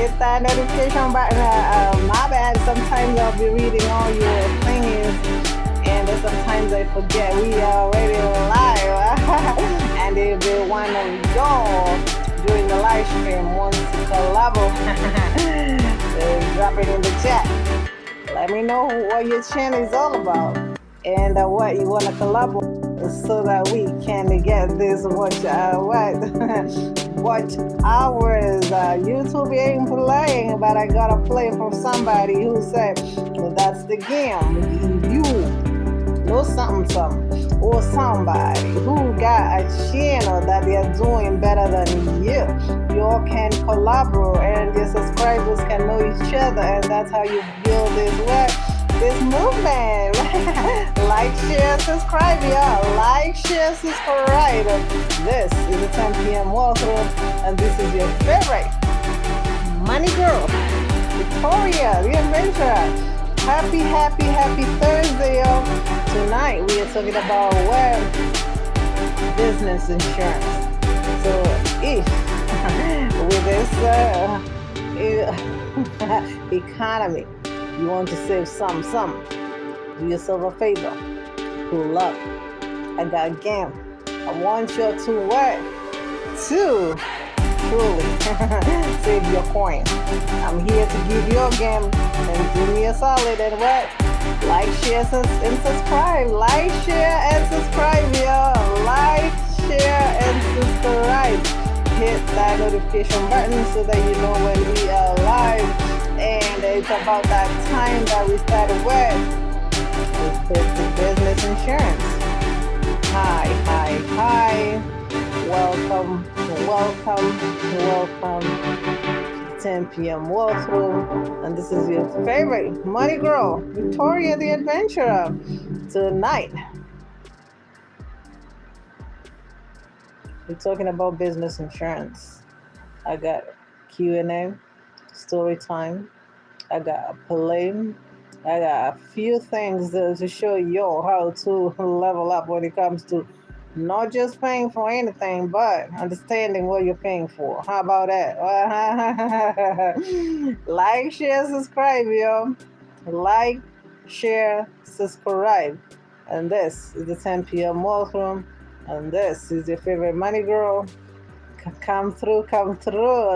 hit that notification button. My bad. Sometimes I'll be reading all your things, and then sometimes I forget we are already live. And if one of y'all during the live stream wants to collaborate, drop it in the chat. Let me know what your channel is all about and what you want to collaborate so that we can get this watch watch hours. YouTube ain't playing, but I gotta play from somebody who said that's the game. If you know something or somebody who got a channel that they're doing better than you all can collaborate and your subscribers can know each other, and that's how you build this movement. Like, share, subscribe, y'all. Like, share, subscribe. This is the 10 p.m. walkthrough, and this is your favorite money girl, Victoria, the adventurer. Happy Thursday, y'all. Tonight we are talking about business insurance. So if with this economy, you want to save some, do yourself a favor. Pull up. I got a game. I want you to what? To truly save your coin. I'm here to give you a game and do me a solid and what? Like, share, and subscribe. Like, share, and subscribe, y'all. Like, share, and subscribe. Hit that notification button so that you know when we are live. And it's about that time that we started with business insurance. Hi. Welcome. 10 p.m. walkthrough, and this is your favorite money girl, Victoria the Adventurer. Tonight, we're talking about business insurance. I got Q&A, story time. I got a plan. I got a few things to show you how to level up when it comes to not just paying for anything, but understanding what you're paying for. How about that? Like, share, subscribe, yo. Like, share, subscribe. And this is the 10 p.m. walkthrough. And this is your favorite money girl. Come through.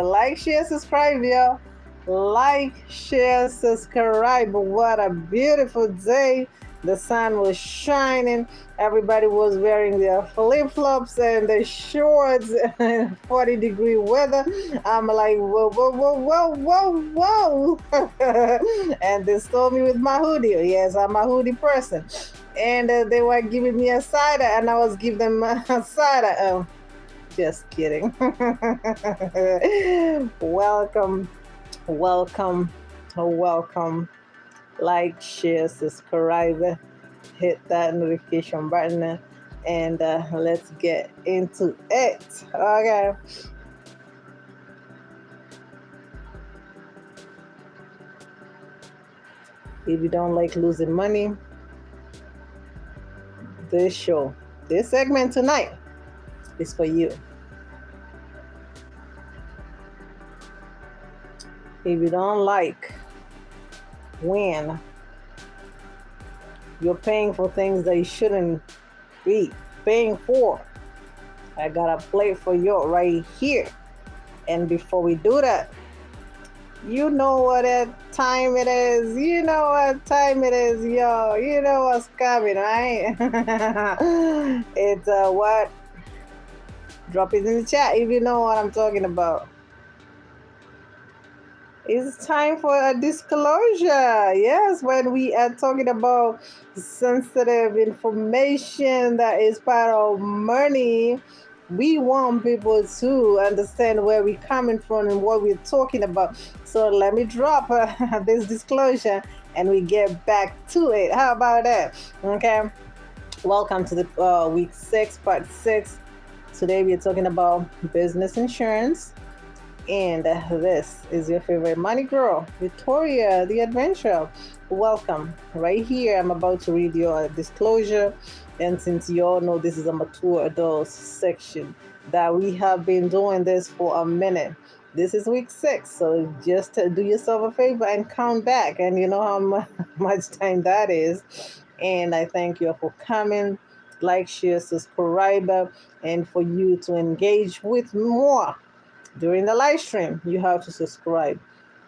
Like, share, subscribe, yo. Like, share, subscribe. What a beautiful day. The sun was shining. Everybody was wearing their flip-flops and the shorts in 40-degree weather. I'm like, whoa. And they stole me with my hoodie. Yes, I'm a hoodie person. And they were giving me a cider, and I was giving them a cider. Just kidding. Welcome. Like, share, subscribe, hit that notification button, and let's get into it. Okay. If you don't like losing money, this segment tonight is for you. If you don't like when you're paying for things that you shouldn't be paying for, I got a play for you right here. And before we do that, you know what time it is. You know what time it is, yo. You know what's coming, right? It's what? Drop it in the chat if you know what I'm talking about. It's time for a disclosure. Yes, when we are talking about sensitive information that is part of money, we want people to understand where we're coming from and what we're talking about. So let me drop this disclosure and we get back to it. How about that? Okay. Welcome to the week 6, part 6. Today we're talking about business insurance. And this is your favorite money girl, Victoria the Adventurer. Welcome. Right here, I'm about to read your disclosure. And since you all know this is a mature adult section, that we have been doing this for a minute. This is week 6, so just do yourself a favor and count back, and you know how much time that is. And I thank you for coming, like, share, subscribe, and for you to engage with more during the live stream. You have to subscribe,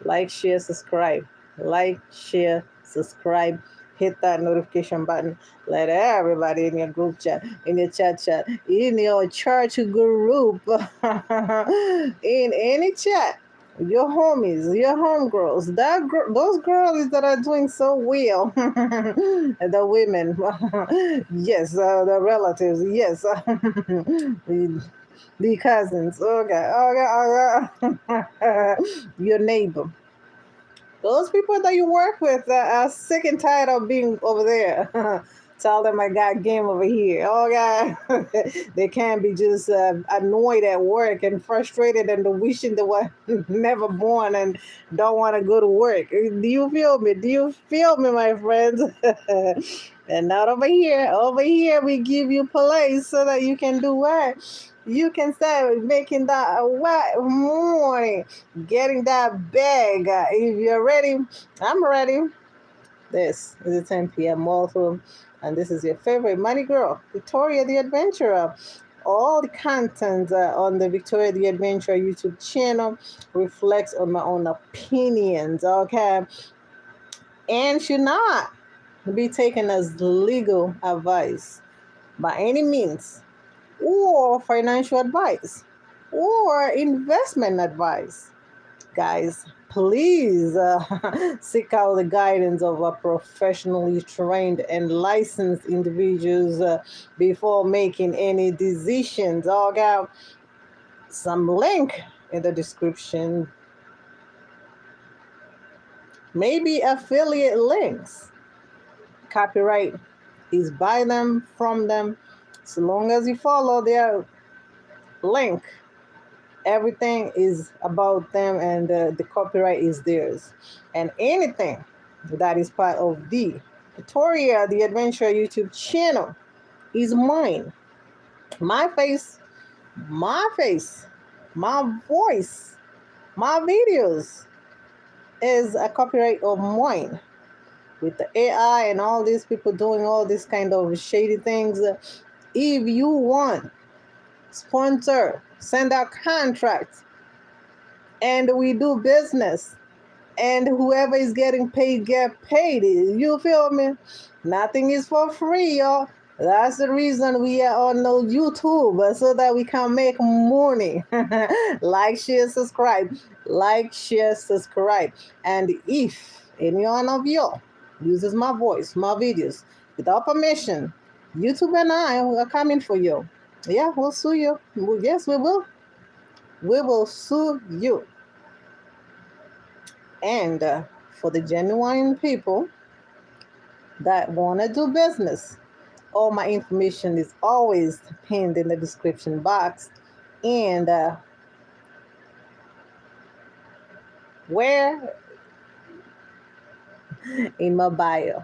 like, share, subscribe, like, share, subscribe. Hit that notification button. Let everybody in your group chat, in your chat, in your church group, in any chat, your homies, your homegirls, those girls that are doing so well, the women, yes, the relatives, yes, the cousins, okay, your neighbor, those people that you work with are sick and tired of being over there. Tell them I got game over here. Oh God, they can't be just annoyed at work and frustrated and wishing they were never born and don't want to go to work. Do you feel me? Do you feel me, my friends? And not over here. Over here, we give you place so that you can do what? You can start making that what morning, getting that bag. If you're ready, I'm ready. This is the 10 p.m. also, and this is your favorite money girl, Victoria the Adventurer. All the content on the Victoria the Adventurer YouTube channel reflects on my own opinions, okay? And should not be taken as legal advice by any means, or financial advice, or investment advice. Guys, please seek out the guidance of a professionally trained and licensed individuals before making any decisions. I'll got some link in the description, maybe affiliate links. Copyright is by them, from them, so long as you follow their link. Everything is about them, and the copyright is theirs. And anything that is part of the Victoria the Adventurer YouTube channel is mine. My face, my voice, my videos is a copyright of mine. With the AI and all these people doing all these kind of shady things, if you want sponsor, send out contracts, and we do business, and whoever is getting paid get paid. You feel me? Nothing is for free, y'all. That's the reason we are on no YouTube, so that we can make money. Like, share, subscribe. Like, share, subscribe. And if any one of you uses my voice, my videos, without permission, YouTube and I are coming for you. Yeah, we'll sue you. Yes, we will. We will sue you. And for the genuine people that want to do business, all my information is always pinned in the description box. And where? In my bio.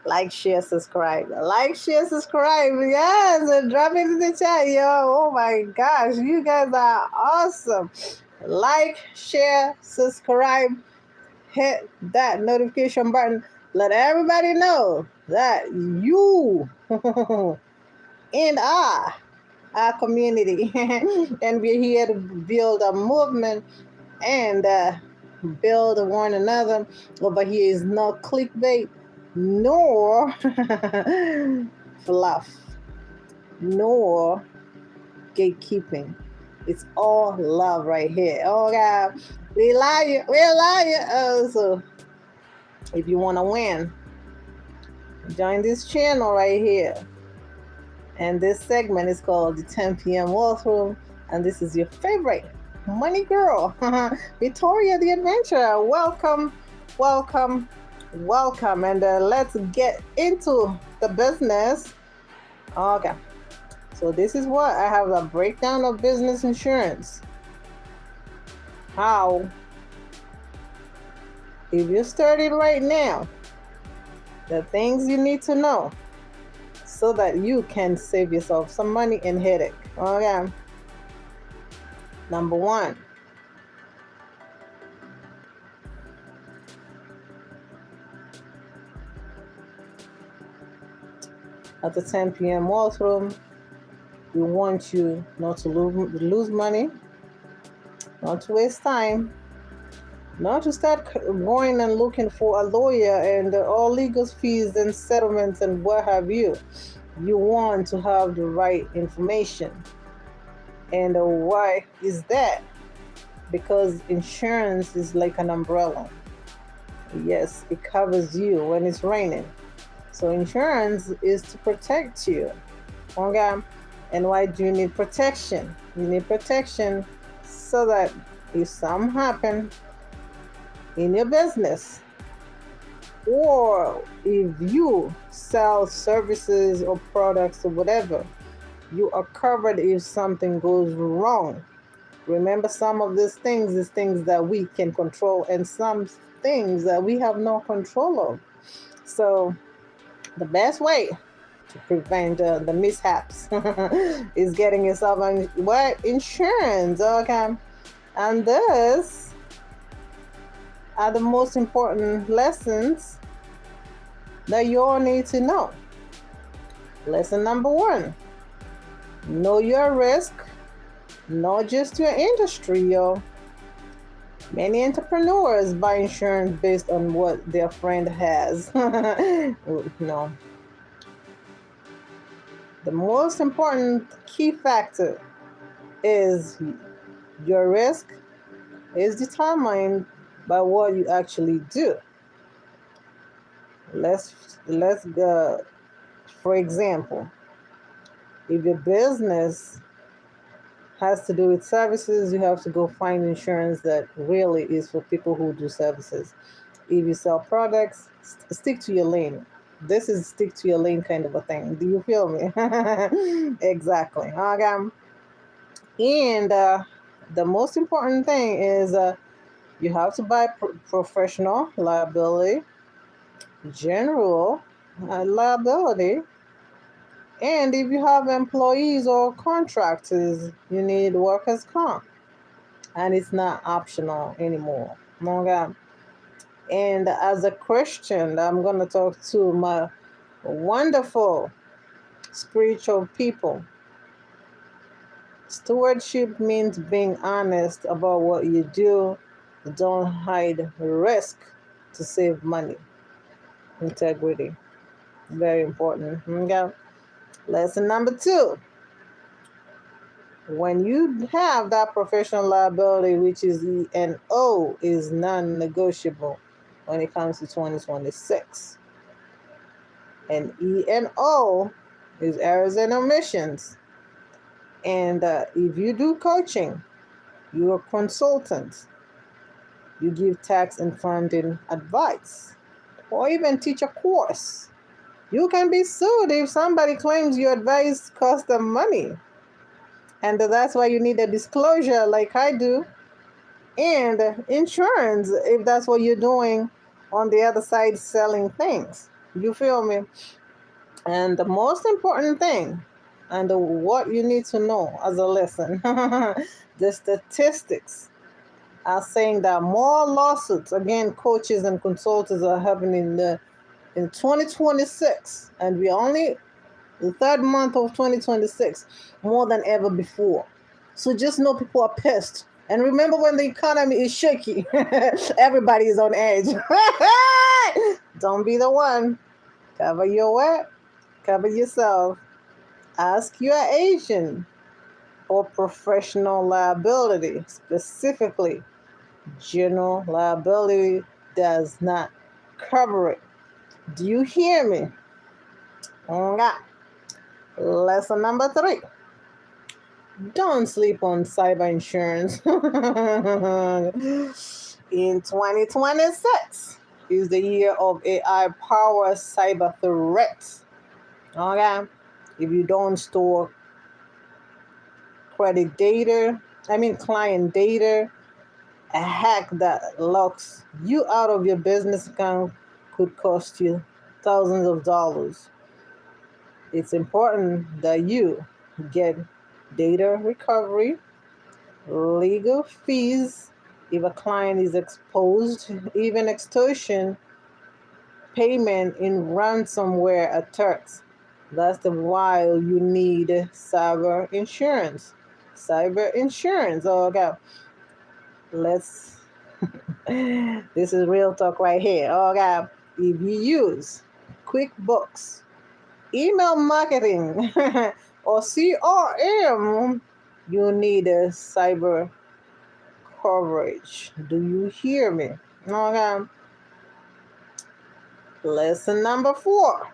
Like, share, subscribe. Like, share, subscribe. Yes, and drop it in the chat, yo. Oh my gosh, you guys are awesome. Like, share, subscribe. Hit that notification button. Let everybody know that you and our community, and we're here to build a movement and build one another. Over here is no clickbait, nor fluff, nor gatekeeping. It's all love right here. Oh God, we love you. Oh, so if you want to win, join this channel right here. And this segment is called the 10 p.m. Walkthrough, and this is your favorite money girl, Victoria the Adventurer. Welcome, welcome, welcome. And let's get into the business. Okay. So this is what I have: a breakdown of business insurance. How, if you're starting right now, the things you need to know so that you can save yourself some money and headache. Okay. Number one, at the 10 p.m. washroom. We want you not to lose money, not to waste time, not to start going and looking for a lawyer and all legal fees and settlements and what have you. You want to have the right information. And why is that? Because insurance is like an umbrella. Yes, it covers you when it's raining. So insurance is to protect you. Okay? And why do you need protection? You need protection so that if something happen in your business, or if you sell services or products or whatever, you are covered if something goes wrong. Remember, some of these things is things that we can control and some things that we have no control of. So the best way to prevent the mishaps is getting yourself on what insurance. Okay, and this are the most important lessons that you all need to know. Lesson number 1: know your risk, not just your industry, yo. Many entrepreneurs buy insurance based on what their friend has. No. The most important key factor is your risk is determined by what you actually do. Let's go. For example, if your business has to do with services, you have to go find insurance that really is for people who do services. If you sell products, stick to your lane. This is stick to your lane kind of a thing. Do you feel me? Exactly. Okay. And the most important thing is you have to buy professional liability, general liability, and if you have employees or contractors, you need workers' comp, and it's not optional anymore. Okay. And as a Christian, I'm going to talk to my wonderful spiritual people. Stewardship means being honest about what you do. Don't hide risk to save money. Integrity. Very important. Okay. Lesson number 2. When you have that professional liability, which is E&O, is non-negotiable when it comes to 2026. And E&O is errors and omissions. And if you do coaching, you're a consultant. You give tax and funding advice, or even teach a course. You can be sued if somebody claims your advice cost them money. And that's why you need a disclosure like I do. And insurance, if that's what you're doing on the other side, selling things. You feel me? And the most important thing, and what you need to know as a lesson, the statistics are saying that more lawsuits against coaches and consultants are happening in 2026, and we're only the third month of 2026, more than ever before. So just know people are pissed. And remember, when the economy is shaky, everybody is on edge. Don't be the one. Cover your what? Cover yourself. Ask your agent for professional liability, specifically. General liability does not cover it. Do you hear me? Okay. Lesson number 3. Don't sleep on cyber insurance. In 2026 is the year of AI-powered cyber threats. Okay? If you don't store client data, a hack that locks you out of your business account could cost you thousands of dollars. It's important that you get data recovery, legal fees if a client is exposed, even extortion payment in ransomware attacks. That's the why you need cyber insurance. Cyber insurance. Okay. Let's this is real talk right here. Okay. If you use QuickBooks, email marketing, or CRM, you need a cyber coverage. Do you hear me? Okay. Lesson number 4.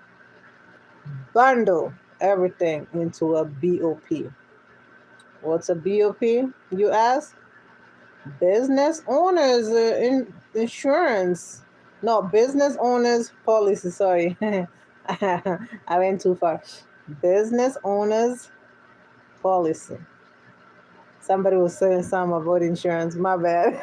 Bundle everything into a BOP. What's a BOP, you ask? Business owners insurance. No, business owners policy. Sorry. I went too far. Business owners policy. Somebody was saying something about insurance. My bad.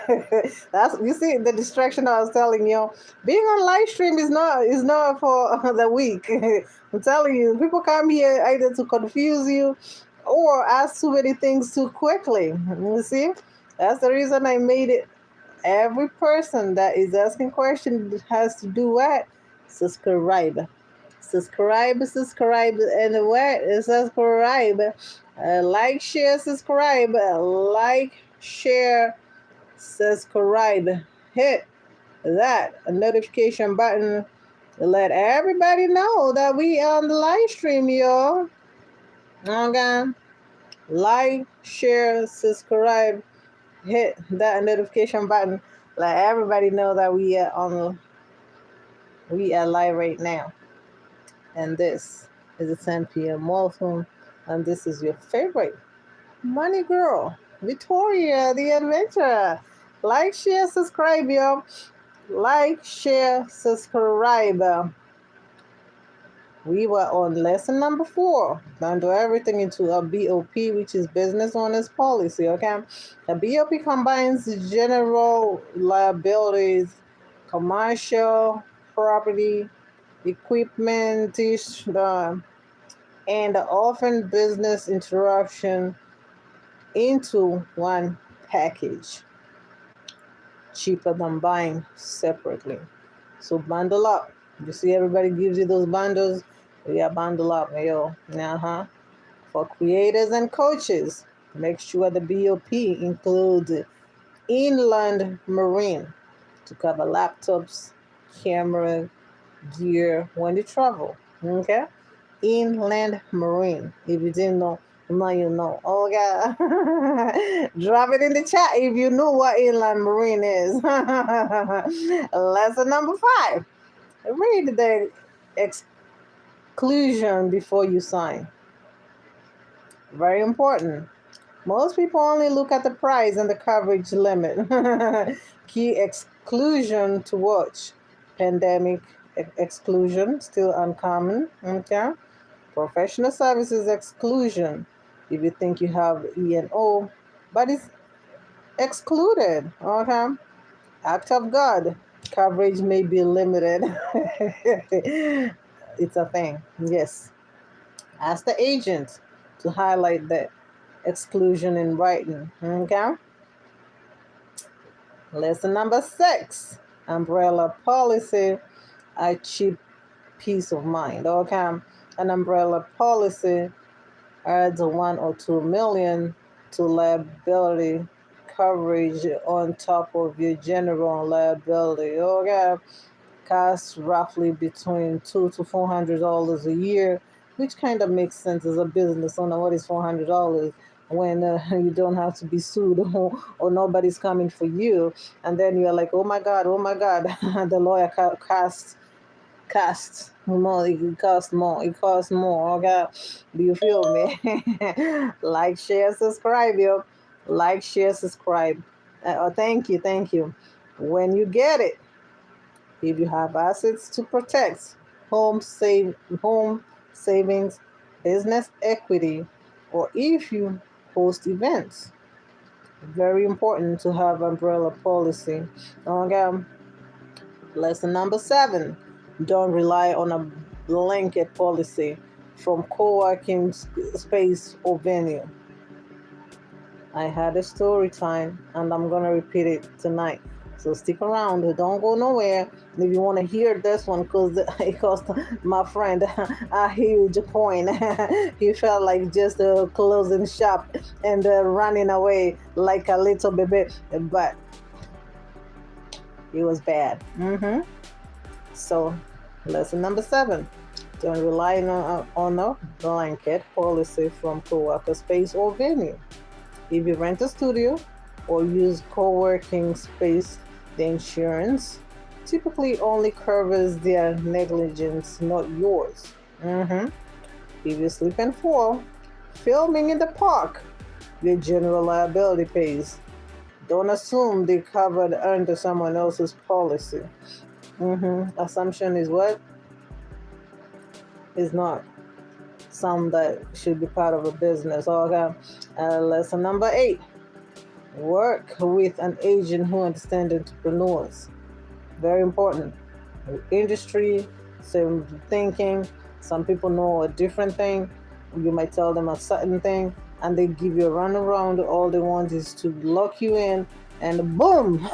That's, you see the distraction I was telling you. Being on live stream is not for the weak. I'm telling you, people come here either to confuse you or ask too many things too quickly. You see, that's the reason I made it. Every person that is asking questions has to do what? Subscribe. Subscribe, and what? Subscribe. Like, share, subscribe. Like, share, subscribe. Hit that notification button. Let everybody know that we on the live stream, y'all. Okay. Like, share, subscribe. Hit that notification button. Let everybody know that we are live right now. And this is the 10 p.m. Marathon, and this is your favorite money girl, Victoria the Adventurer. Like, share, subscribe, yo. Like, share, subscribe. We were on lesson number 4. Bundle everything into a BOP, which is business owners policy. Okay, a BOP combines general liabilities, commercial property, equipment, and often business interruption into one package, cheaper than buying separately. So bundle up. You see, everybody gives you those bundles. Yeah, bundle up, yo. For creators and coaches, make sure the BOP includes inland marine to cover laptops, camera, gear when you travel. Okay? Inland marine. If you didn't know, now you know. Oh God. Drop it in the chat if you know what inland marine is. Lesson number 5. Read the exclusion before you sign. Very important. Most people only look at the price and the coverage limit. Key exclusion to watch. Pandemic exclusion, still uncommon. Okay. Professional services exclusion. If you think you have E&O, but it's excluded. Okay. Act of God. Coverage may be limited. It's a thing. Yes. Ask the agent to highlight that exclusion in writing. Okay. Lesson number 6. Umbrella policy. A cheap peace of mind. Okay. An umbrella policy adds 1 or 2 million to liability coverage on top of your general liability. Okay. Costs roughly between $200 to $400 a year, which kind of makes sense as a business owner. What is $400 when you don't have to be sued or nobody's coming for you? And then you're like, oh my God, the lawyer costs more. It costs more. Okay, do you feel me? Like, share, subscribe, yo. Like, share, subscribe. Thank you. When you get it, if you have assets to protect, home savings, business equity, or if you host events, very important to have umbrella policy. Okay. Lesson number 7. Don't rely on a blanket policy from co-working space or venue. I had a story time and I'm going to repeat it tonight. So stick around. Don't go nowhere. If you want to hear this one, because it cost my friend a huge coin. He felt like just closing shop and running away like a little baby. But it was bad. So, lesson number 7. Don't rely on a blanket policy from co-worker space or venue. If you rent a studio or use co-working space, the insurance typically only covers their negligence, not yours. If you slip and fall, filming in the park, your general liability pays. Don't assume they covered under someone else's policy. Assumption is what? Is not some that should be part of a business. Okay. Lesson number 8. Work with an agent who understands entrepreneurs. Very important. Industry, same thinking. Some people know a different thing. You might tell them a certain thing, and they give you a runaround. All they want is to lock you in, and boom!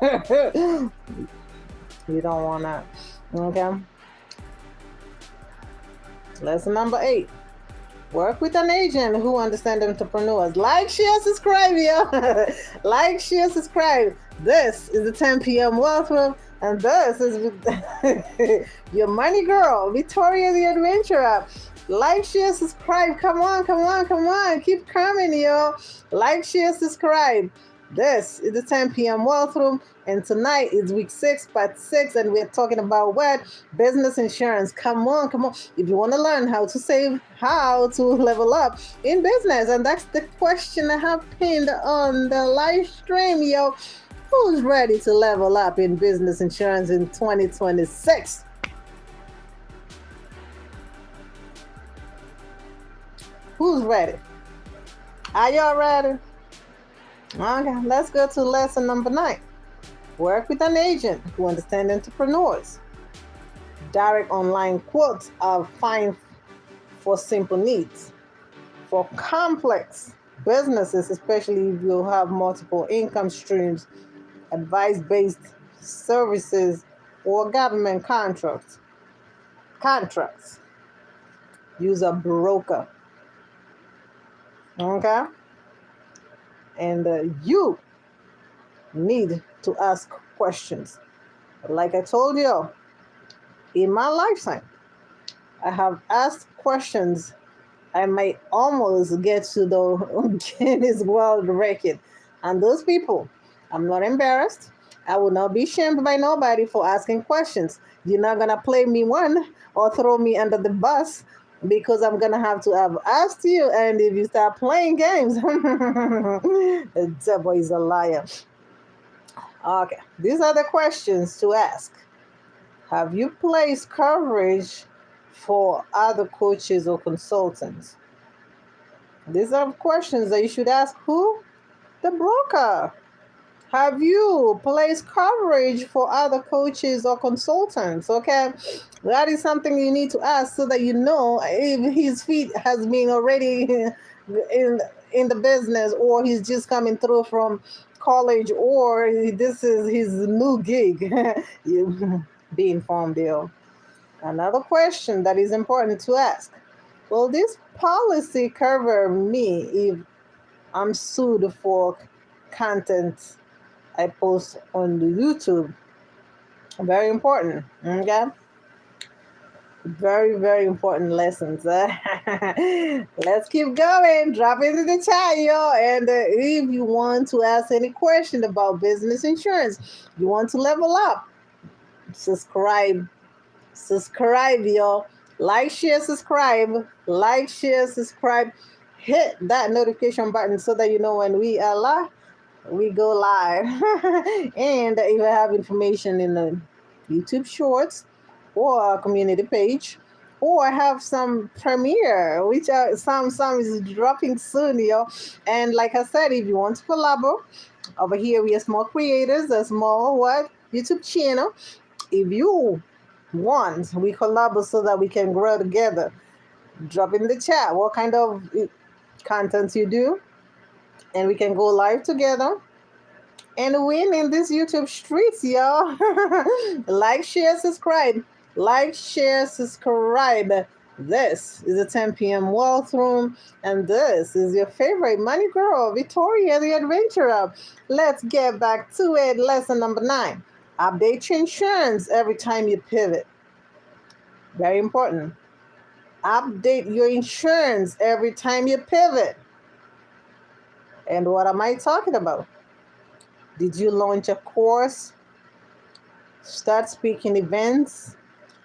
You don't want that. Okay. Lesson number 8. Work with an agent who understands entrepreneurs. Like, share, subscribe, yo. Like, share, subscribe. This is the 10 p.m. Wealth Room, and this is your money girl, Victoria the Adventurer. Like, share, subscribe. Come on. Keep coming, yo. Like, share, subscribe. This is the 10 p.m. Wealth Room, and tonight is week 6, part 6, and we're talking about what? Business insurance. Come on. If you want to learn how to save, how to level up in business, and that's the question I have pinned on the live stream, yo. Who's ready to level up in business insurance in 2026? Who's ready? Are y'all ready? Okay, let's go to lesson number 9. Work with an agent who understands entrepreneurs. Direct online quotes are fine for simple needs. For complex businesses, especially if you have multiple income streams, advice-based services, or government contracts, use a broker. Okay? And you need to ask questions. Like I told you, in my lifetime, I have asked questions. I might almost get to the Guinness World Record. And those people, I'm not embarrassed. I will not be shamed by nobody for asking questions. You're not going to play me one or throw me under the bus, because I'm going to have to have asked you. And if you start playing games, the devil is a liar. Okay, these are the questions to ask. Have you placed coverage for other coaches or consultants? These are questions that you should ask who? The broker. Have you placed coverage for other coaches or consultants? Okay, that is something you need to ask so that you know if his feet has been already in the business, or he's just coming through from college, or this is his new gig. You be informed, deal. Another question that is important to ask: will this policy cover me if I'm sued for content I post on the YouTube? Very important. Okay. Very, very important lessons. Let's keep going. Drop it in the chat, yo. And if you want to ask any question about business insurance, you want to level up, subscribe, yo. Like, share, subscribe. Like, share, subscribe. Hit that notification button so that you know when we are live. We go live. And if I have information in the YouTube Shorts or a community page, or I have some premiere, which are some is dropping soon, yo. And like I said, if you want to collaborate, over here we are small creators, a small YouTube channel. If you want, we collaborate so that we can grow together. Drop in the chat what kind of content you do, and we can go live together and win in these YouTube streets, y'all. Like, share, subscribe. Like, share, subscribe. This is the 10 p.m. Wealth Room, and this is your favorite money girl, Victoria the Adventurer. Let's get back to it. Lesson number 9. Update your insurance every time you pivot. Very important. Update your insurance every time you pivot. And what am I talking about? Did you launch a course? Start speaking events?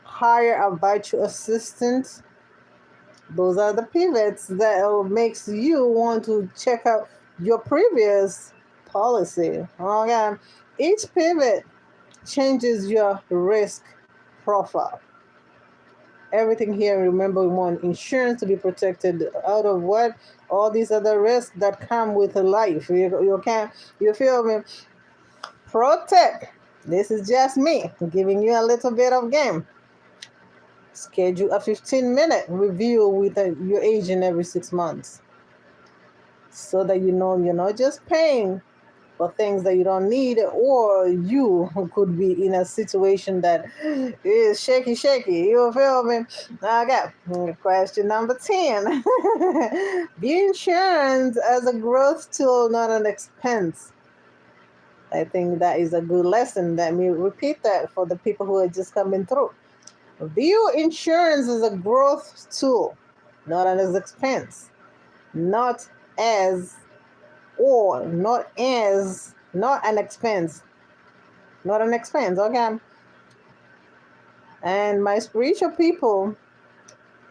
Hire a virtual assistant? Those are the pivots that makes you want to check out your previous policy. Okay. Each pivot changes your risk profile. Everything here, remember, we want insurance to be protected out of what? All these other risks that come with life. You feel me? Protect. This is just me giving you a little bit of game. Schedule a 15-minute review with your agent every 6 months, so that you know you're not just paying for things that you don't need, or you could be in a situation that is shaky. You feel me? Okay. Question number 10. View insurance as a growth tool, not an expense. I think that is a good lesson. Let me repeat that for the people who are just coming through. View insurance as a growth tool, not an expense. Not an expense. Not an expense, okay? And my spiritual people,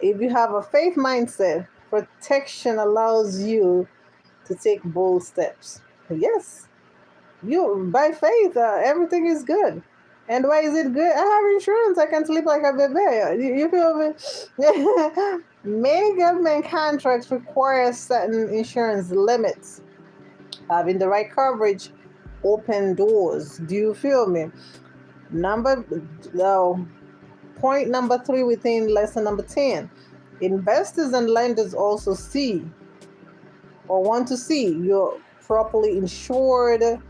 if you have a faith mindset, protection allows you to take bold steps. Yes. By faith, everything is good. And why is it good? I have insurance. I can sleep like a baby. You feel me? Many government contracts require certain insurance limits. Having the right coverage open doors. Do you feel me? Point number 3 within lesson number 10. Investors and lenders also see or want to see you're properly insured.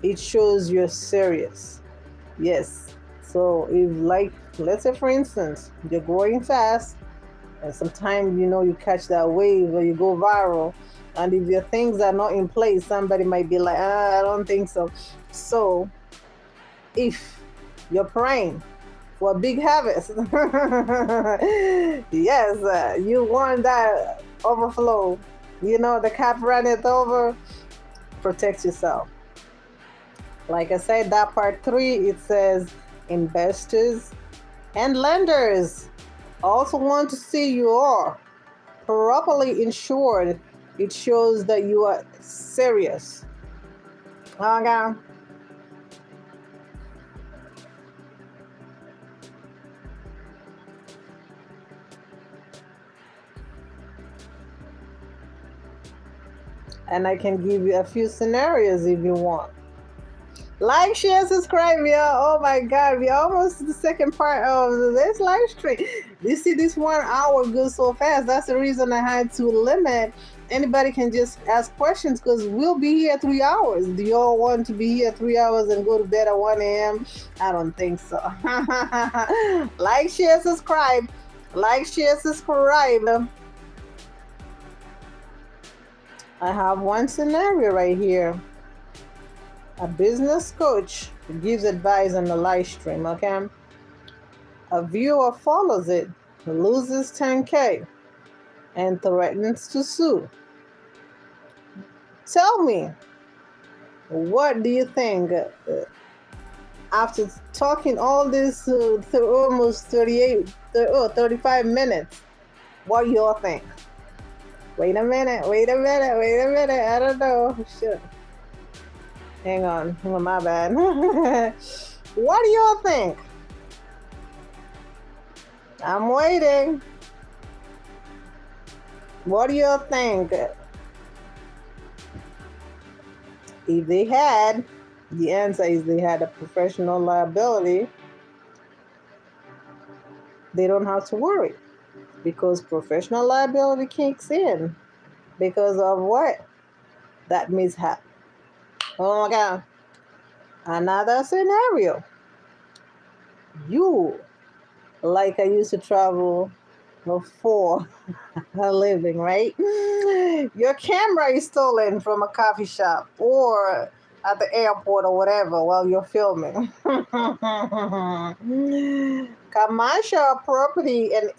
It shows you're serious. Yes. So if, like, let's say for instance, you're growing fast and sometimes you catch that wave or you go viral, and if your things are not in place, somebody might be like, I don't think so. So if you're praying for a big harvest, yes, you want that overflow, the cup runneth over, protect yourself. Like I said, that part 3, it says investors and lenders also want to see you are properly insured. It shows that you are serious. Okay. And I can give you a few scenarios if you want. Like, share, subscribe, y'all. Oh my God, we're almost to the second part of this live stream. You see, this 1 hour goes so fast. That's the reason I had to limit. Anybody can just ask questions because we'll be here 3 hours. Do y'all want to be here 3 hours and go to bed at 1 a.m.? I don't think so. Like, share, subscribe. Like, share, subscribe. I have one scenario right here. A business coach gives advice on the live stream, okay? A viewer follows it, loses 10K, and threatens to sue. Tell me, what do you think? After talking all this almost 35 minutes, what do y'all think? Wait a minute. I don't know. Shit. Hang on, my bad. What do y'all think? I'm waiting. What do y'all think? If they had, the answer is they had a professional liability, they don't have to worry, because professional liability kicks in because of what? That mishap. Oh my God. Another scenario. You, like I used to travel before a living, right? Your camera is stolen from a coffee shop or at the airport or whatever while you're filming. Commercial property and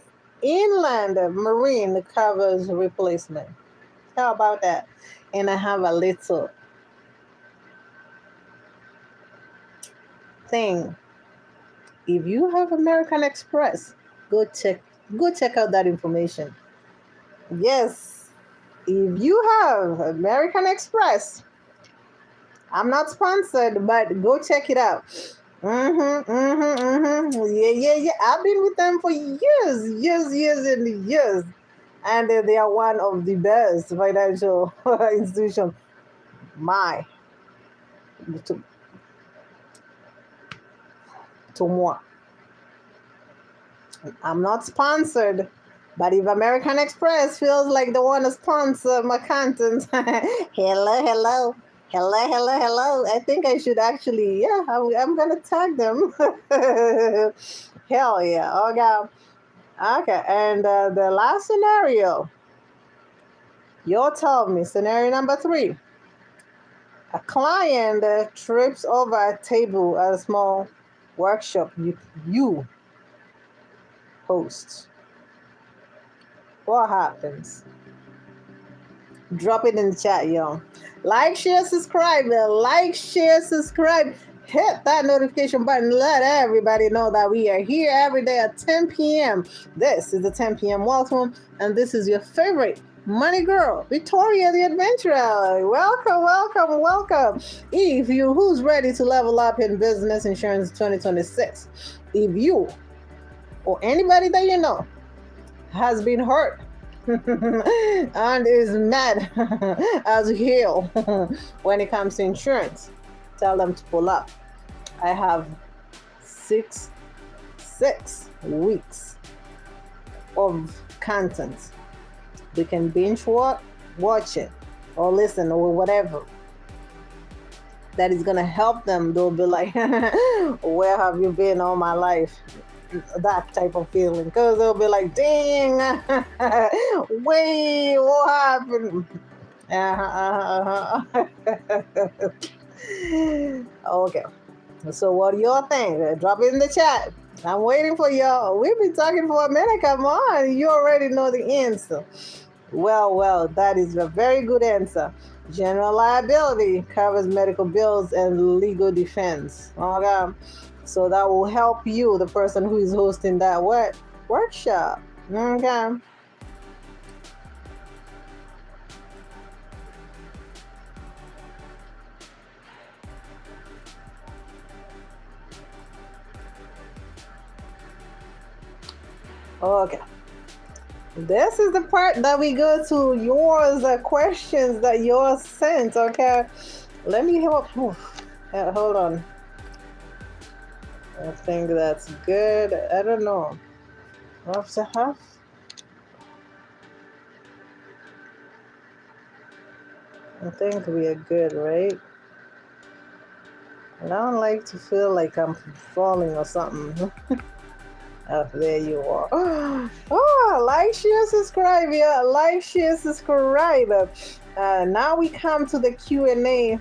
inland marine covers replacement. How about that? And I have a little thing. If you have American Express, go check out that information. Yes, if you have American Express, I'm not sponsored, but go check it out. Yeah. I've been with them for years and years, and they are one of the best financial institutions. My, to, to moi. I'm not sponsored, but if American Express feels like they want to sponsor my content, hello. I think I should actually, yeah, I'm gonna tag them. Hell yeah. Okay. And the last scenario, you told me, scenario number 3. A client trips over a table at a small workshop you host. What happens? Drop it in the chat, y'all. Like, share, subscribe. Hit that notification button. Let everybody know that we are here every day at 10 p.m. This is the 10 p.m. Wealth Room, and this is your favorite money girl, Victoria the Adventurer. Welcome. If you who's ready to level up in business insurance 2026, if you or anybody that you know has been hurt and is mad as hell when it comes to insurance, tell them to pull up. I have six weeks of content. They can binge watch it or listen or whatever. That is gonna help them. They'll be like, where have you been all my life? That type of feeling, because they'll be like, dang, wait, what happened? Okay, so what do y'all think? Drop it in the chat. I'm waiting for y'all. We've been talking for a minute. Come on, you already know the answer. Well, that is a very good answer. General liability covers medical bills and legal defense. Okay. So that will help you, the person who is hosting that workshop. Okay. Okay. This is the part that we go to yours, questions that yours sent. Okay. Let me help. Hold on. I think that's good. I don't know. What's the half? I think we are good, right? I don't like to feel like I'm falling or something. Oh, there you are. Oh, like, share, subscribe. Yeah, like, share, subscribe. Now we come to the Q&A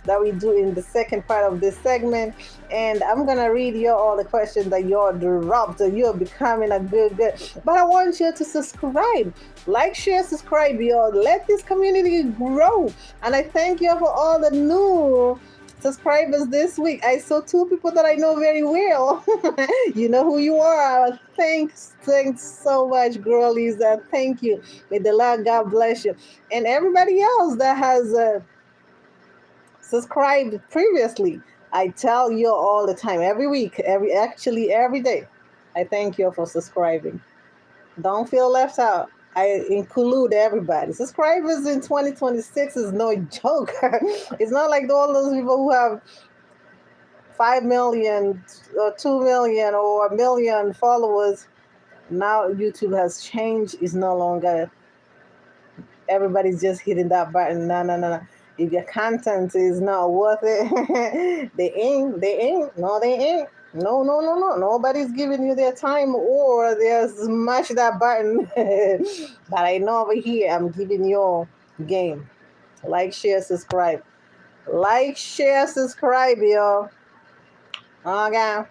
that we do in the second part of this segment, and I'm gonna read you all the questions that you're dropped. You're becoming a good. But I want you to subscribe, like, share, subscribe. Y'all, let this community grow. And I thank you for all the new subscribers this week. I saw 2 people that I know very well. You know who you are. Thanks so much, girlies. Thank you. May the Lord God bless you. And everybody else that has subscribed previously, I tell you all the time, every week, every day. I thank you for subscribing. Don't feel left out. I include everybody. Subscribers in 2026 is no joke. It's not like all those people who have 5 million or 2 million or 1 million followers. Now YouTube has changed. It's no longer everybody's just hitting that button. No. If your content is not worth it, they ain't. No, they ain't. No, no, no, no. Nobody's giving you their time or they'll smash that button. But I know over here, I'm giving you game. Like, share, subscribe. Like, share, subscribe, yo. Okay.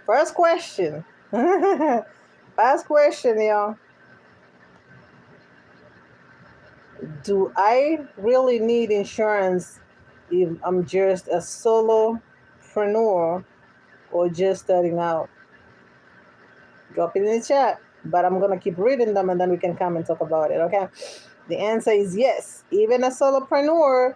First question. First question, yo. Do I really need insurance if I'm just a solopreneur or just starting out? Drop it in the chat. But I'm gonna keep reading them and then we can come and talk about it, okay? The answer is yes. Even a solopreneur,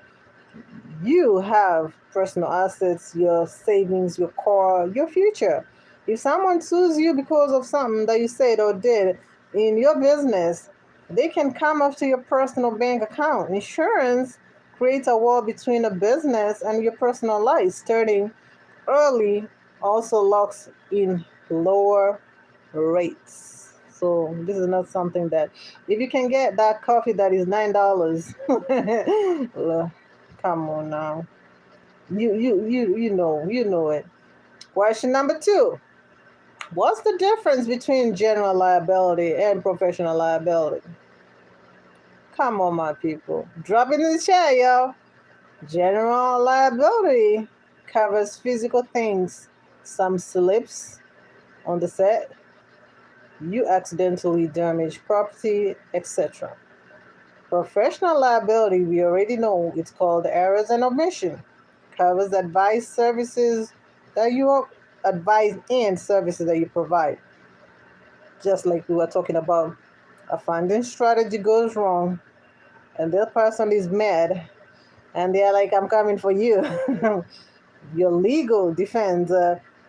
you have personal assets, your savings, your core, your future. If someone sues you because of something that you said or did in your business, they can come after your personal bank account. Insurance creates a wall between a business and your personal life. Starting early also locks in lower rates. So this is not something that if you can get that coffee that is $9, come on now. You know it. Question number 2. What's the difference between general liability and professional liability? Come on, my people. Drop it in the chat, y'all. General liability covers physical things. Some slips on the set, you accidentally damage property, etc. Professional liability, we already know it's called errors and omission. Covers advice services that you advise and services that you provide. Just like we were talking about, a funding strategy goes wrong and the person is mad and they're like, I'm coming for you. Your legal defense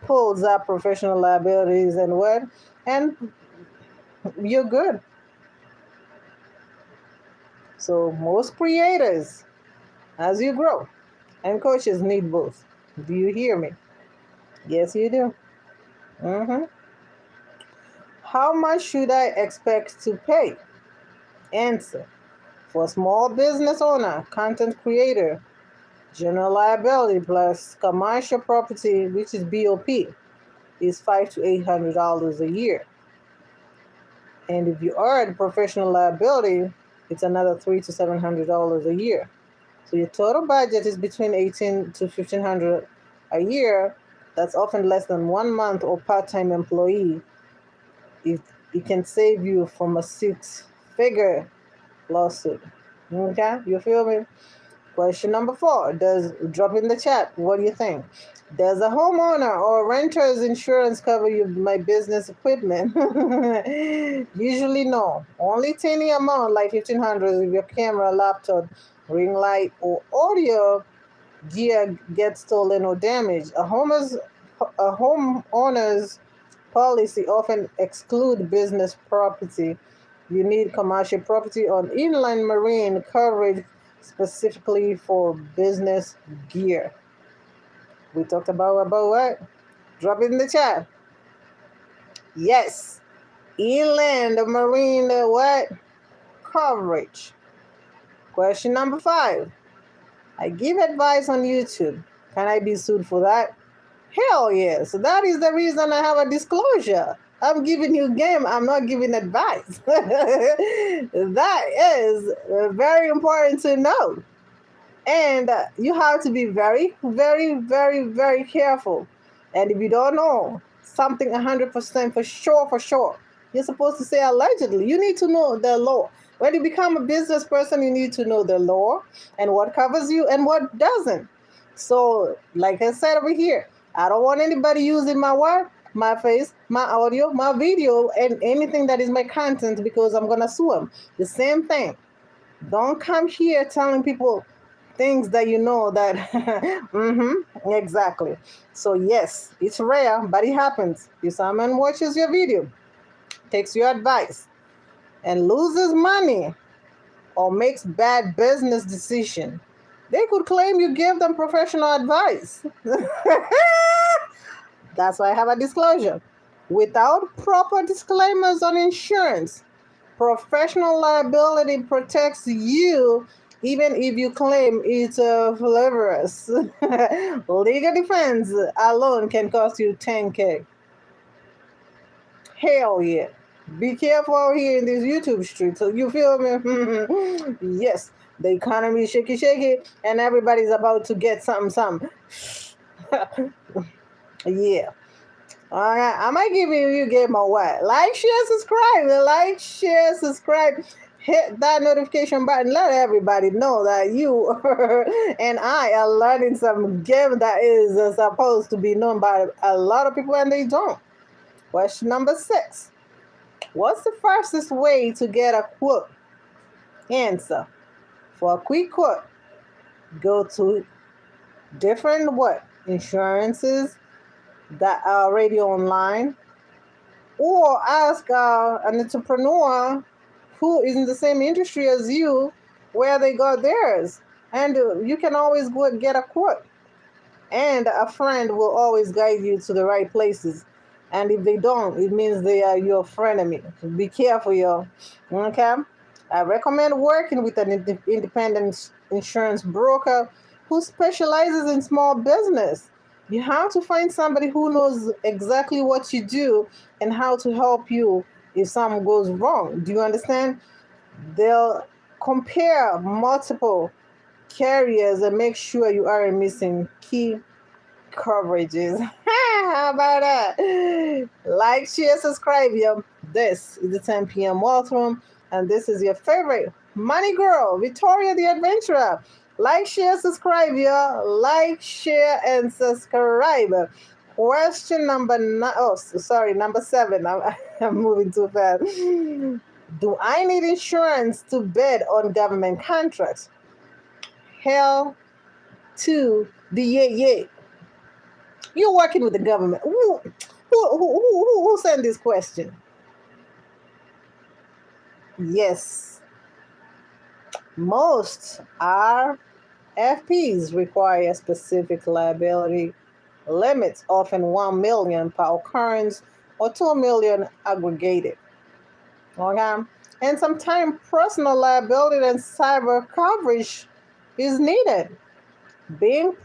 pulls up professional liabilities and what? And you're good. So most creators, as you grow, and coaches need both. Do you hear me? Yes, you do. How much should I expect to pay? Answer. For a small business owner, content creator, general liability plus commercial property, which is BOP, is $500 to $800 a year. And if you are at professional liability, it's another $300 to $700 a year. So your total budget is between $1,800 to $1,500 a year. That's often less than 1 month or part-time employee. It can save you from a 6-figure lawsuit. Okay, you feel me? Question number 4. Drop in the chat. What do you think? Does a homeowner or renter's insurance cover my business equipment? Usually no. Only tiny amount like $1,500 if your camera, laptop, ring light, or audio gear gets stolen or damaged. A homeowner's policy often exclude business property. You need commercial property on inland marine coverage specifically for business gear. We talked about what? Drop it in the chat. Yes. Inland marine what? Coverage. Question number 5. I give advice on YouTube. Can I be sued for that? Hell yes. That is the reason I have a disclosure. I'm giving you game. I'm not giving advice. That is very important to know. And you have to be very, very, very, very careful. And if you don't know something 100% for sure, you're supposed to say allegedly. You need to know the law. When you become a business person, you need to know the law and what covers you and what doesn't. So, like I said over here, I don't want anybody using my word, my face, my audio, my video, and anything that is my content because I'm going to sue them. The same thing. Don't come here telling people things that you know that, exactly. So yes, it's rare, but it happens. If someone watches your video, takes your advice, and loses money or makes bad business decision, they could claim you gave them professional advice. That's why I have a disclosure. Without proper disclaimers on insurance, Professional liability protects you even if you claim it's frivolous. Legal defense alone can cost you 10K. Hell yeah. Be careful out here in this YouTube street. So you feel me? Yes, the economy is shaky, and everybody's about to get something. Yeah. All right, I might give you game or what? Like, share, subscribe. Like, share, subscribe. Hit that notification button. Let everybody know that you and I are learning some game that is supposed to be known by a lot of people and they don't. Question number 6. What's the fastest way to get a quote? Answer. For a quick quote, go to different insurances that are already online, or ask an entrepreneur who is in the same industry as you where they got theirs. And you can always go and get a quote. And a friend will always guide you to the right places. And if they don't, it means they are your frenemy. Be careful, y'all. Okay? I recommend working with an independent insurance broker who specializes in small business. You have to find somebody who knows exactly what you do and how to help you if something goes wrong. Do you understand? They'll compare multiple carriers and make sure you aren't missing key coverages. How about that? Like, share, subscribe, yo. This is the 10 p.m. Wealth Room, and this is your favorite money girl, Victoria the Adventurer. Like, share, subscribe, yo. Like, share, and subscribe. Question number 9. Oh, sorry, number 7. I'm moving too fast. Do I need insurance to bid on government contracts? Hell to the yeah. You're working with the government. Who sent this question? Yes. Most RFPs require specific liability limits, often 1 million per occurrence or 2 million aggregated. Okay? And sometimes personal liability and cyber coverage is needed. Being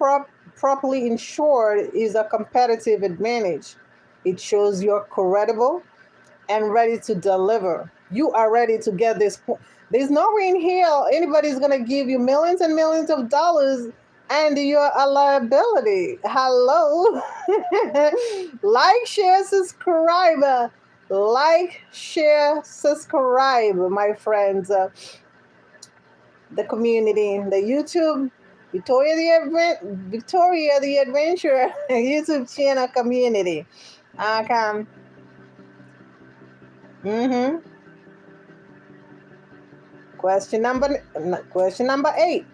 properly insured is a competitive advantage. It shows you're credible and ready to deliver. You are ready to get this. There's no way in hell anybody's going to give you millions and millions of dollars and you're a liability. Hello? Like, share, subscribe. Like, share, subscribe, my friends. The community, the YouTube, Victoria the Adventurer YouTube channel community. Okay. Question number 8.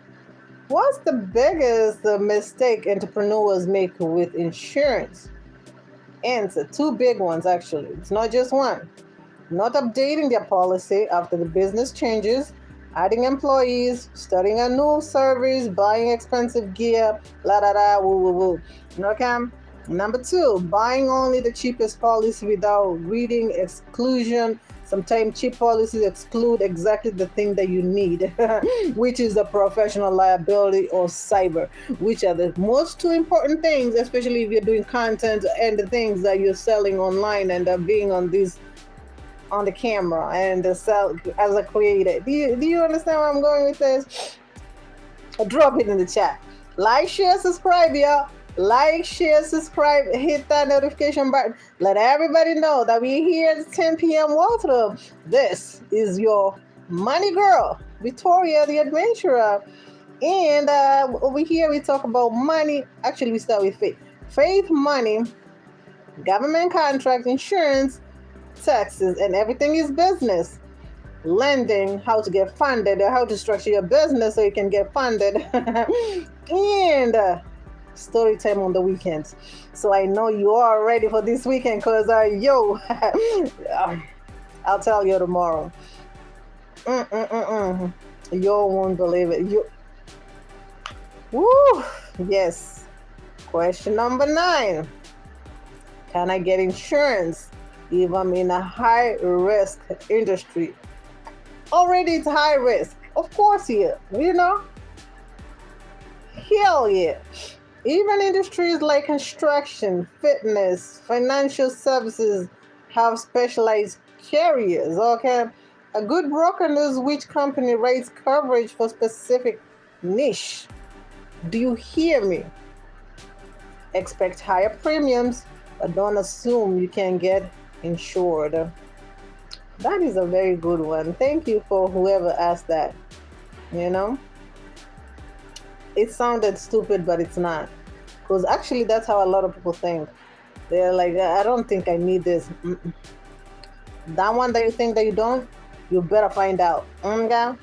What's the biggest mistake entrepreneurs make with insurance? Answer. 2 big ones, actually. It's not just one. Not updating their policy after the business changes, adding employees, starting a new service, buying expensive gear, woo. Okay? Number 2, buying only the cheapest policy without reading exclusion. Sometimes cheap policies exclude exactly the thing that you need, which is the professional liability or cyber, which are the most 2 important things, especially if you're doing content and the things that you're selling online and being on the camera and sell as a creator. Do you understand where I'm going with this? Drop it in the chat. Like, share, subscribe, y'all. Like, share, subscribe, hit that notification button. Let everybody know that we're here at 10 p.m. Wealth Room. This is your money girl, Victoria the Adventurer. And over here we talk about money. Actually, we start with faith. Faith, money, government contract, insurance, taxes, and everything is business. Lending, how to get funded, how to structure your business so you can get funded. And story time on the weekends. So I know you are ready for this weekend because I'll tell you tomorrow. You won't believe it. Woo! Yes. Question number 9. Can I get insurance if I'm in a high risk industry? Already it's high risk. Of course, yeah. Hell yeah. Even industries like construction, fitness, financial services have specialized carriers, okay? A good broker knows which company rates coverage for specific niche. Do you hear me? Expect higher premiums, but don't assume you can get insured. That is a very good one. Thank you for whoever asked that. You know, it sounded stupid, but it's not. Because actually, that's how a lot of people think. They're like, I don't think I need this. Mm-mm. That one that you think that you don't, you better find out. Okay?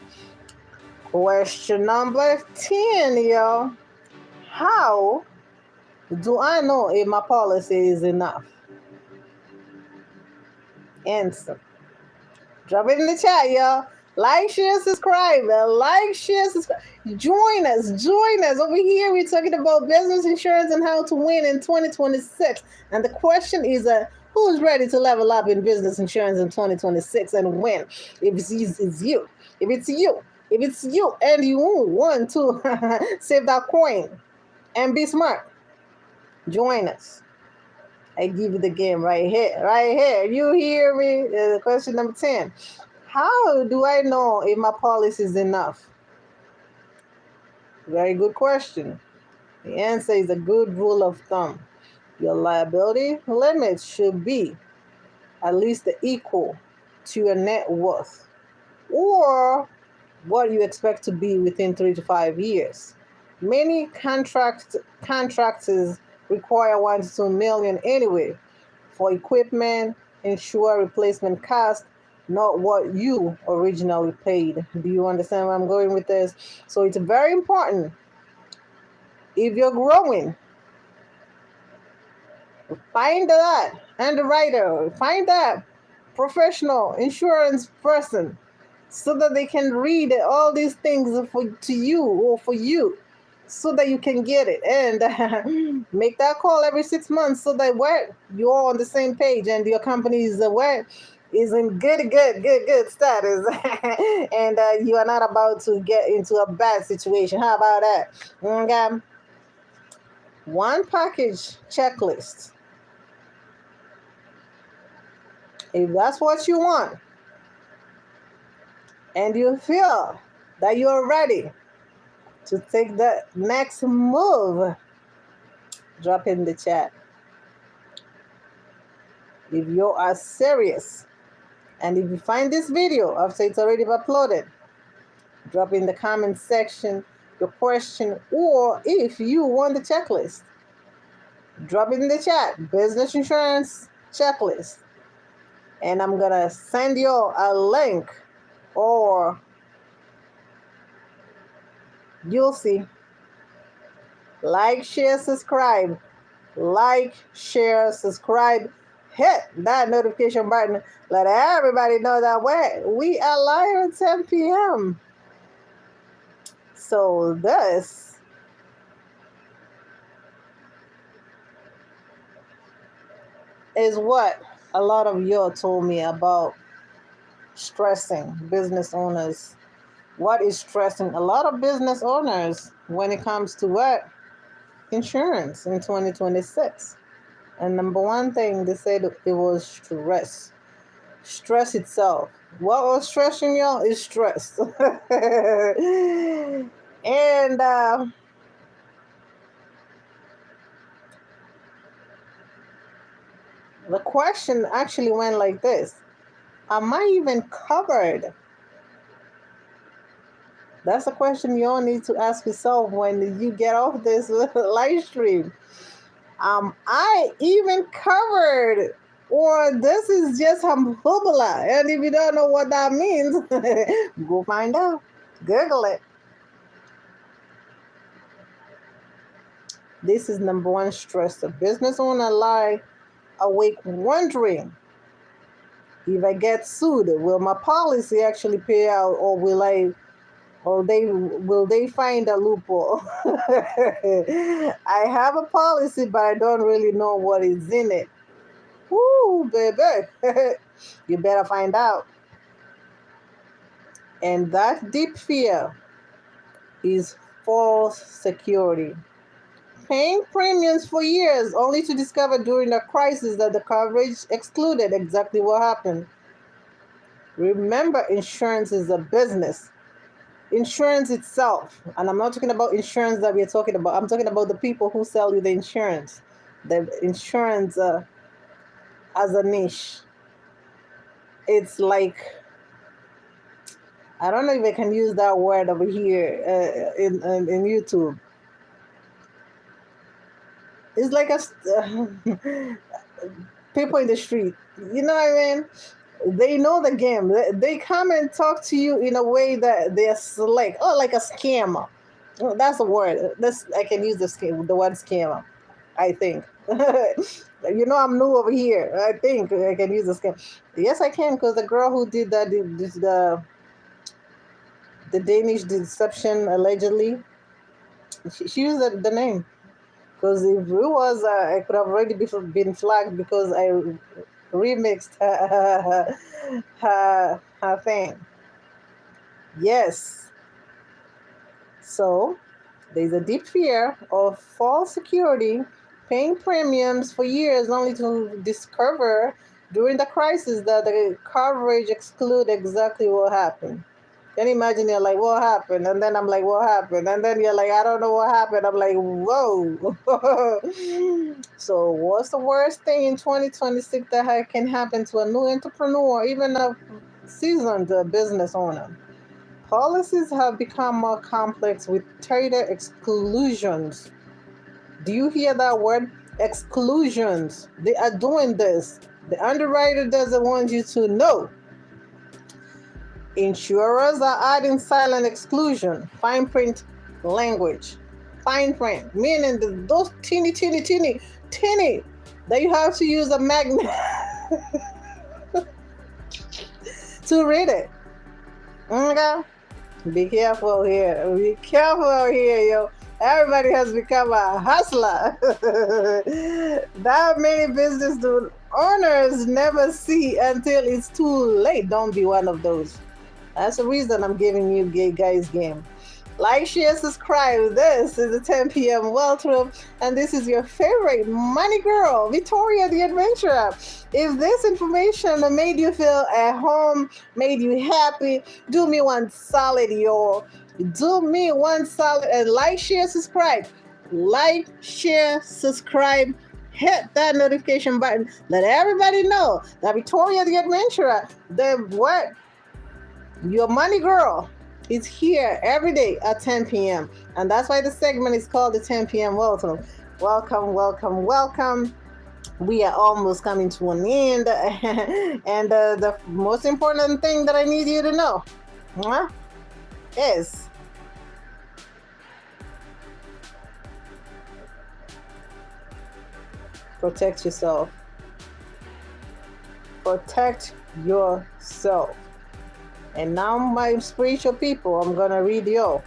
Question number 10, yo. How do I know if my policy is enough? Answer. Drop it in the chat, y'all. Like, share, subscribe. Like, share, subscribe. Join us. Join us. Over here, we're talking about business insurance and how to win in 2026. And the question is, who's ready to level up in business insurance in 2026 and win? If it's you. If it's you. If it's you and you want to save that coin and be smart, join us. I give you the game right here. Right here. You hear me? Question number 10. How do I know if my policy is enough? Very good question. The answer is a good rule of thumb. Your liability limits should be at least equal to your net worth or what you expect to be within 3 to 5 years. Many contractors require 1 to 2 million anyway for equipment, insure replacement cost, not what you originally paid. Do you understand where I'm going with this? So it's very important. If you're growing, find that underwriter, find that professional insurance person so that they can read all these things to you or for you so that you can get it and make that call every 6 months so that you're all on the same page and your company is is in good status and you are not about to get into a bad situation. How about that? Okay. One package checklist. If that's what you want and you feel that you're ready to take the next move, drop in the chat. If you are serious and if you find this video after it's already uploaded, drop in the comment section your question, or if you want the checklist, drop it in the chat. Business insurance checklist. And I'm going to send you a link or you'll see. Like, share, subscribe. Like, share, subscribe. Hit that notification button. Let everybody know that we are live at 10 p.m. So this is what a lot of you told me about stressing business owners. What is stressing a lot of business owners when it comes to what? Insurance in 2026. And number one thing they said it was stress. Stress itself. What was stressing y'all is stress. And the question actually went like this. Am I even covered? That's a question you all need to ask yourself when you get off this live stream. Am I even covered? Or this is just hubula? And if you don't know what that means, go find out. Google it. This is number one stress. The business owner lie awake wondering, if I get sued, will my policy actually pay out, or will they find a loophole? I have a policy, but I don't really know what is in it. Woo, baby. You better find out. And that deep fear is false security. Paying premiums for years only to discover during a crisis that the coverage excluded exactly what happened. Remember, insurance is a business. Insurance itself, and I'm not talking about insurance that we're talking about, I'm talking about the people who sell you the insurance. The insurance as a niche. It's like, I don't know if I can use that word over here in YouTube. It's like people in the street. You know what I mean? They know the game. They come and talk to you in a way that they're slick. Oh, like a scammer. Oh, that's the word. That's I can use the word scammer. I think. I'm new over here. I think I can use the scam. Yes, I can, because the girl who did that, the Danish deception allegedly, she used the name. Because if it was, I could have already been flagged because I remixed her thing. Yes. So there's a deep fear of false security, paying premiums for years only to discover during the crisis that the coverage exclude exactly what happened. Can you imagine? You're like, what happened? And then I'm like, what happened? And then you're like, I don't know what happened. I'm like, whoa. So what's the worst thing in 2026 that can happen to a new entrepreneur, even a seasoned business owner? Policies have become more complex with tighter exclusions. Do you hear that word? Exclusions. They are doing this. The underwriter doesn't want you to know. Insurers are adding silent exclusion, fine print language. Fine print, meaning those teeny that you have to use a magnet to read it. Okay? Be careful here. Be careful out here, yo. Everybody has become a hustler. That many business owners never see until it's too late. Don't be one of those. That's the reason I'm giving you guys game. Like, share, subscribe. This is the 10 p.m. Wealth Room, and this is your favorite money girl, Victoria the Adventurer. If this information made you feel at home, made you happy, do me one solid, yo. Do me one solid and like, share, subscribe. Like, share, subscribe. Hit that notification button. Let everybody know that Victoria the Adventurer, your money girl, is here every day at 10 p.m. And that's why the segment is called the 10 p.m. Welcome. Welcome. We are almost coming to an end. And the most important thing that I need you to know is protect yourself. Protect yourself. And now, my spiritual people, I'm going to read you.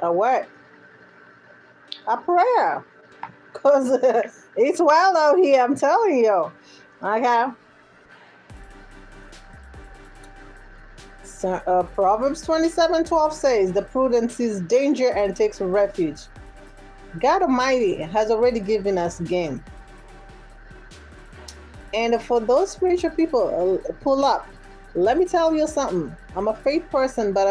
A what? A prayer. Because it's wild out here, I'm telling you. Okay? So, Proverbs 27:12 says, the prudent sees danger and takes refuge. God Almighty has already given us game. And for those spiritual people, pull up. Let me tell you something. I'm a faith person, but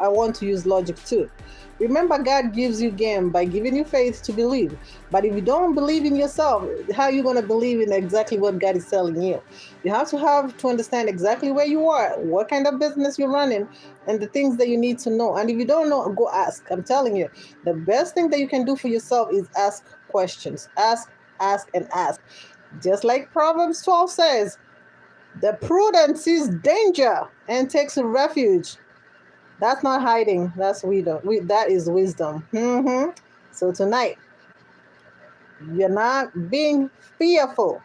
I want to use logic too. Remember, God gives you game by giving you faith to believe. But if you don't believe in yourself, how are you going to believe in exactly what God is telling you? You have to understand exactly where you are, what kind of business you're running, and the things that you need to know. And if you don't know, go ask. I'm telling you, the best thing that you can do for yourself is ask questions. Ask, and ask. Just like Proverbs 12 says, the prudent sees danger and takes refuge. That's not hiding. That's wisdom. That is wisdom. So tonight, you're not being fearful.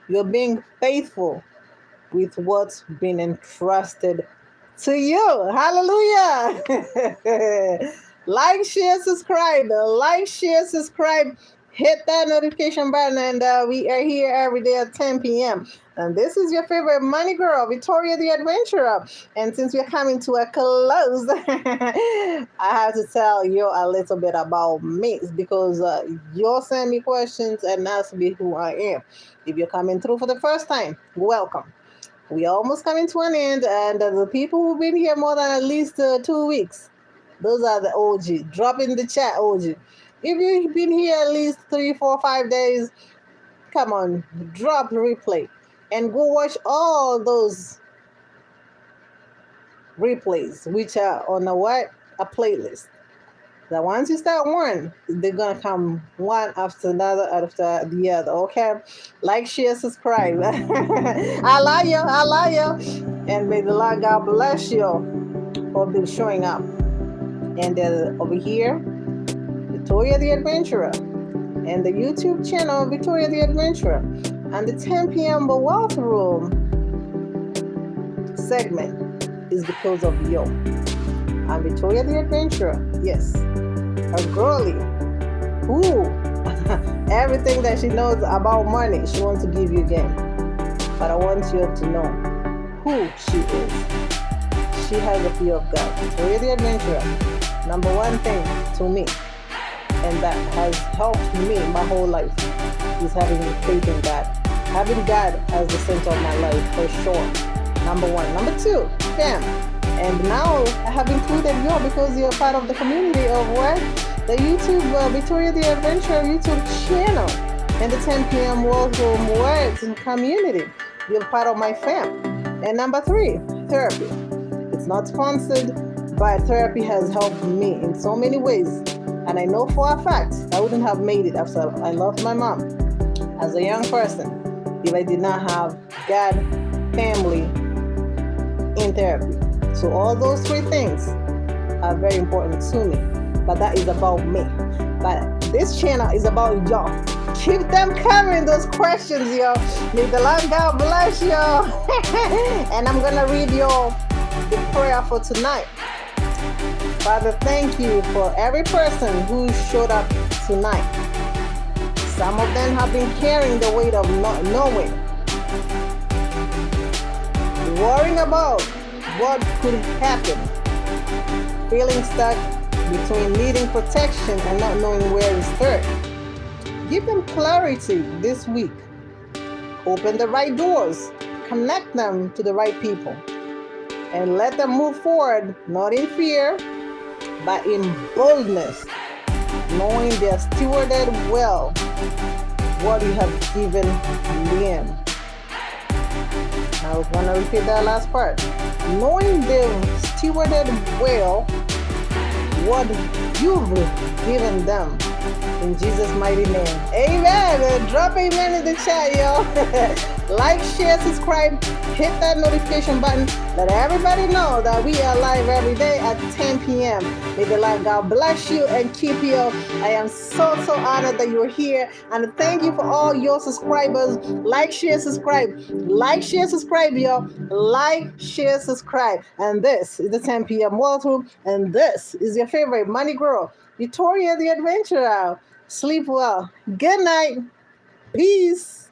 You're being faithful with what's been entrusted to you. Hallelujah. Like, share, subscribe. Like, share, subscribe. Hit that notification button, and we are here every day at 10 p.m. And this is your favorite money girl, Victoria the Adventurer. And since we're coming to a close, I have to tell you a little bit about me because you'll send me questions and ask me who I am. If you're coming through for the first time, welcome. We almost coming to an end, and the people who've been here more than at least 2 weeks, those are the OG. Drop in the chat, OG. If you've been here at least 3, 4, 5 days, come on, drop replay and go watch all those replays, which are on a what? A playlist. That once you start one, they're gonna come one after another after the other. Okay, like, share, subscribe. I love you. I love you. And may the Lord God bless you for being showing up. And over here, Victoria the Adventurer, and the YouTube channel Victoria the Adventurer, and the 10 p.m. Wealth Room segment is because of you. I'm Victoria the Adventurer. Yes, a girlie who everything that she knows about money, she wants to give you again. But I want you to know who she is. She has a fear of God. Victoria the Adventurer. Number one thing to me, and that has helped me my whole life, is having faith in God. Having God as the center of my life, for sure. Number one. Number two, fam. And now I have included you because you're part of the community of what? The YouTube Victoria the Adventurer YouTube channel and the 10 p.m. Wealth Room Words and community. You're part of my fam. And number three, therapy. It's not sponsored, but therapy has helped me in so many ways. And I know for a fact I wouldn't have made it after I lost my mom as a young person if I did not have God, family, in therapy. So all those three things are very important to me. But that is about me. But this channel is about y'all. Keep them coming, those questions, yo. May the Lord God bless you. And I'm gonna read y'all the prayer for tonight. Father, thank you for every person who showed up tonight. Some of them have been carrying the weight of not knowing, worrying about what could happen, feeling stuck between needing protection and not knowing where to start. Give them clarity this week. Open the right doors, connect them to the right people, and let them move forward, not in fear, but in boldness, knowing they are stewarded well what you have given them. I was going to repeat that last part. Knowing they've stewarded well what you've given them. In Jesus' mighty name. Amen. Drop amen in the chat, yo. Like, share, subscribe, hit that notification button. Let everybody know that we are live every day at 10 p.m. May the Lord God bless you and keep you. I am so honored that you're here. And thank you for all your subscribers. Like, share, subscribe. Like, share, subscribe, yo. Like, share, subscribe. And this is the 10 p.m. Wealth Room. And this is your favorite money girl, Victoria the Adventurer. Sleep well. Good night. Peace.